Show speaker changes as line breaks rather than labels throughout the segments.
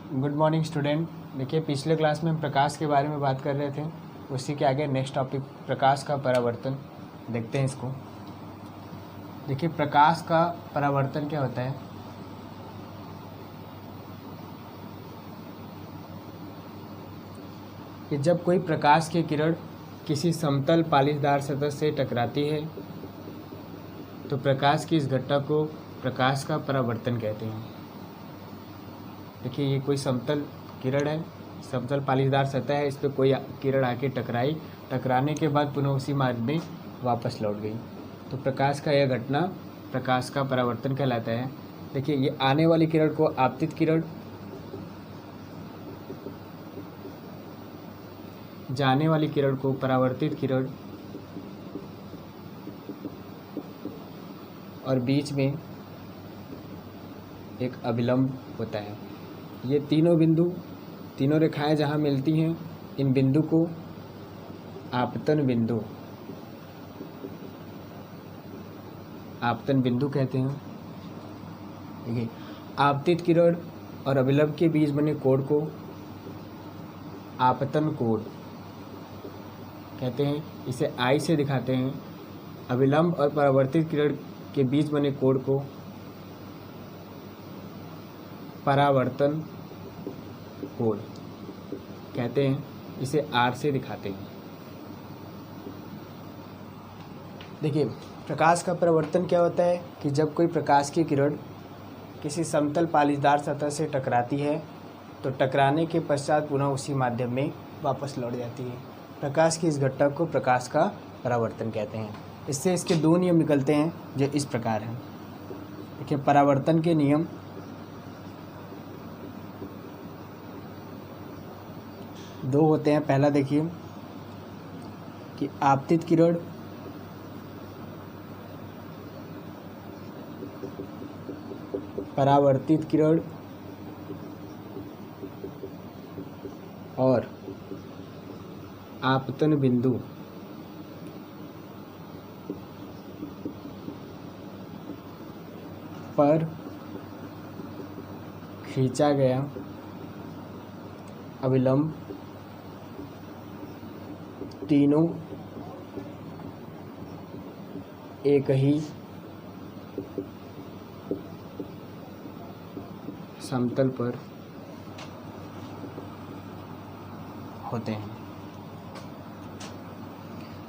Good morning student. देखिए पिछले class में हम प्रकाश के बारे में बात कर रहे थे, उसी के आगे नेक्स्ट टॉपिक प्रकाश का परावर्तन देखते हैं इसको। देखिए प्रकाश का परावर्तन क्या होता है। कि जब कोई प्रकाश की किरण किसी समतल पालिशदार सतह से टकराती है तो प्रकाश की इस घटना को प्रकाश का परावर्तन कहते हैं। देखिए ये कोई समतल किरण है, समतल पालिशदार सतह है, इस पर कोई किरण आके टकराई, टकराने के बाद पुनः उसी मार्ग में वापस लौट गई, तो प्रकाश का यह घटना प्रकाश का परावर्तन कहलाता है। देखिए ये आने वाली किरण को आपतित किरण, जाने वाली किरण को परावर्तित किरण, और बीच में एक अभिलंब होता है। ये तीनों रेखाएं जहाँ मिलती हैं, इन बिंदु को आपतन बिंदु कहते हैं। देखिए आपतित किरण और अभिलंब के बीच बने कोण को आपतन कोण कहते हैं, इसे आई से दिखाते हैं। अभिलंब और परावर्तित किरण के बीच बने कोण को परावर्तन कोण कहते हैं, इसे आर से दिखाते हैं। देखिए प्रकाश का परावर्तन क्या होता है कि जब कोई प्रकाश की किरण किसी समतल पालिशदार सतह से टकराती है तो टकराने के पश्चात पुनः उसी माध्यम में वापस लौट जाती है। प्रकाश की इस घटना को प्रकाश का परावर्तन कहते हैं। इससे इसके दो नियम निकलते हैं जो इस प्रकार हैं। देखिए परावर्तन के नियम दो होते हैं। पहला देखिए कि आपतित किरण परावर्तित किरण और आपतन बिंदु पर खींचा गया अभिलंब तीनों एक ही समतल पर होते हैं।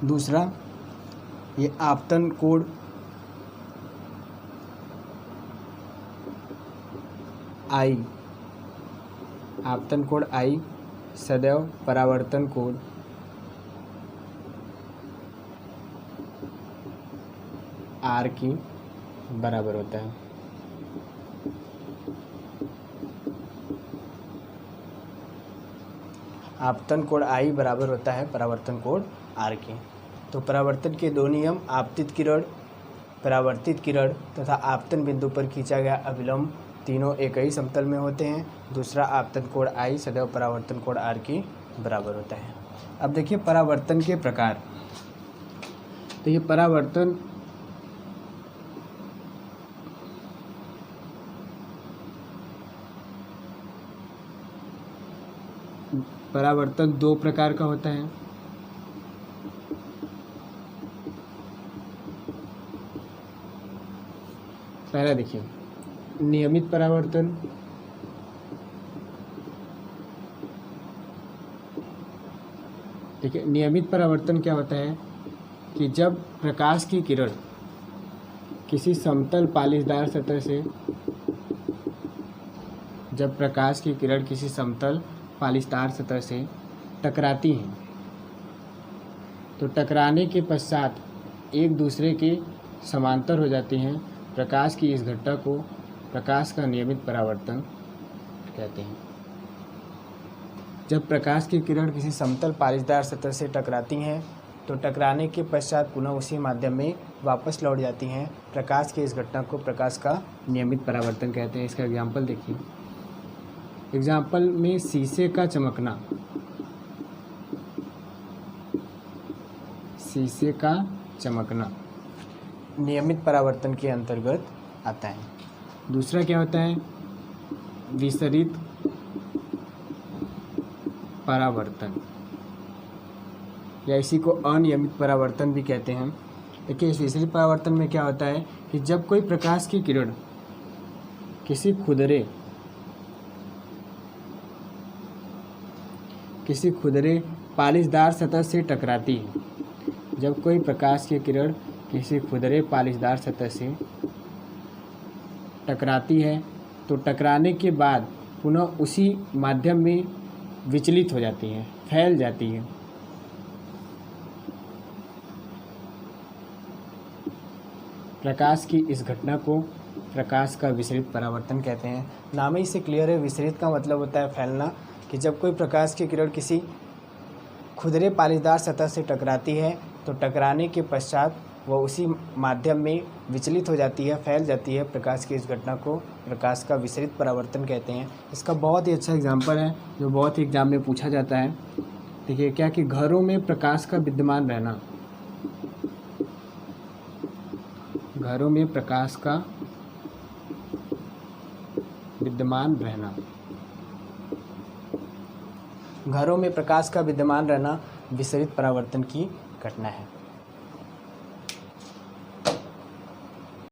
दूसरा, ये आपतन कोण आई सदैव परावर्तन कोण आर की बराबर होता है। आपतन कोण आई बराबर होता है परावर्तन कोण आर के। तो परावर्तन के दो नियम, आपतित किरण, परावर्तित किरण तथा आपतन बिंदु पर खींचा गया अभिलंब तीनों एक ही समतल में होते हैं। दूसरा, आपतन कोण आई सदैव परावर्तन कोण आर के बराबर होता है। अब देखिए परावर्तन के प्रकार। तो ये परावर्तन दो प्रकार का होता है। पहला देखिए नियमित परावर्तन। देखिए नियमित परावर्तन क्या होता है कि जब प्रकाश की किरण किसी समतल पालिशदार सतह से पालिशदार सतह से टकराती हैं तो टकराने के पश्चात एक दूसरे के समांतर हो जाती हैं। प्रकाश की इस घटना को प्रकाश का नियमित परावर्तन कहते हैं। जब प्रकाश की किरण किसी समतल पालिशदार सतह से टकराती हैं तो टकराने के पश्चात पुनः उसी माध्यम में वापस लौट जाती हैं। प्रकाश की इस घटना को प्रकाश का नियमित परावर्तन कहते हैं। इसका एग्जाम्पल देखिए। एग्जाम्पल में शीशे का चमकना नियमित परावर्तन के अंतर्गत आता है। दूसरा क्या होता है, विसरित परावर्तन, या इसी को अनियमित परावर्तन भी कहते हैं। देखिए, इस विसरित परावर्तन में क्या होता है कि जब कोई प्रकाश की किरण किसी खुरदरे पालिशदार सतह से टकराती है, जब कोई प्रकाश की किरण किसी खुरदरे पालिशदार सतह से टकराती है तो टकराने के बाद पुनः उसी माध्यम में विचलित हो जाती है, फैल जाती है। प्रकाश की इस घटना को प्रकाश का विसरित परावर्तन कहते हैं। नाम ही से क्लियर है, विसरित का मतलब होता है फैलना, कि जब कोई प्रकाश की किरण किसी खुरदरे पालिशदार सतह से टकराती है तो टकराने के पश्चात वह उसी माध्यम में विचलित हो जाती है, फैल जाती है। प्रकाश की इस घटना को प्रकाश का विसरित परावर्तन कहते हैं। इसका बहुत ही अच्छा एग्जाम्पल है जो बहुत ही एग्जाम में पूछा जाता है। देखिए क्या कि घरों में प्रकाश का विद्यमान रहना, घरों में प्रकाश का विद्यमान रहना, घरों में प्रकाश का विद्यमान रहना विसरित परावर्तन की घटना है।